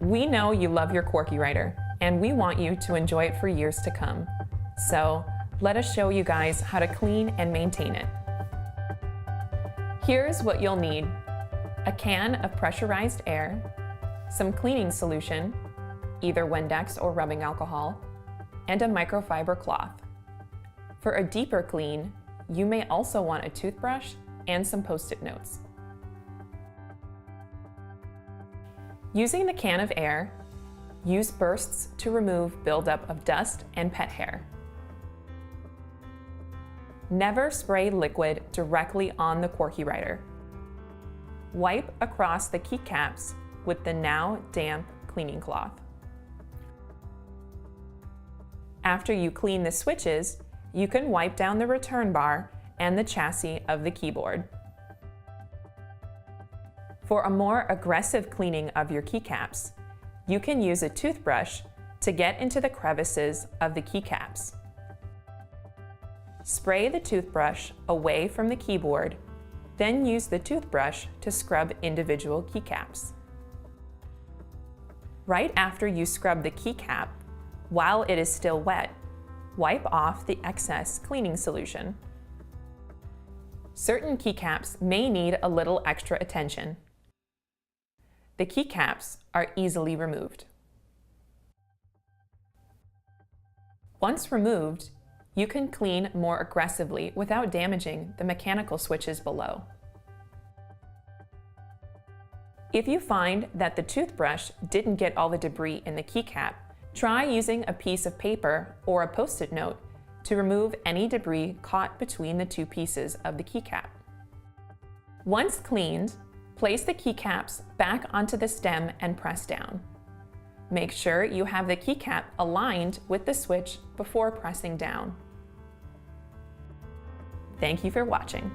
We know you love your Qwerkywriter, and we want you to enjoy it for years to come. So let us show you guys how to clean and maintain it. Here's what you'll need: a can of pressurized air, some cleaning solution, either Windex or rubbing alcohol, and a microfiber cloth. For a deeper clean, you may also want a toothbrush and some Post-it notes. Using the can of air, use bursts to remove buildup of dust and pet hair. Never spray liquid directly on the Qwerkywriter. Wipe across the keycaps with the now damp cleaning cloth. After you clean the switches, you can wipe down the return bar and the chassis of the keyboard. For a more aggressive cleaning of your keycaps, you can use a toothbrush to get into the crevices of the keycaps. Spray the toothbrush away from the keyboard, then use the toothbrush to scrub individual keycaps. Right after you scrub the keycap, while it is still wet, wipe off the excess cleaning solution. Certain keycaps may need a little extra attention. The keycaps are easily removed. Once removed, you can clean more aggressively without damaging the mechanical switches below. If you find that the toothbrush didn't get all the debris in the keycap, try using a piece of paper or a Post-it note to remove any debris caught between the two pieces of the keycap. Once cleaned, place the keycaps back onto the stem and press down. Make sure you have the keycap aligned with the switch before pressing down. Thank you for watching.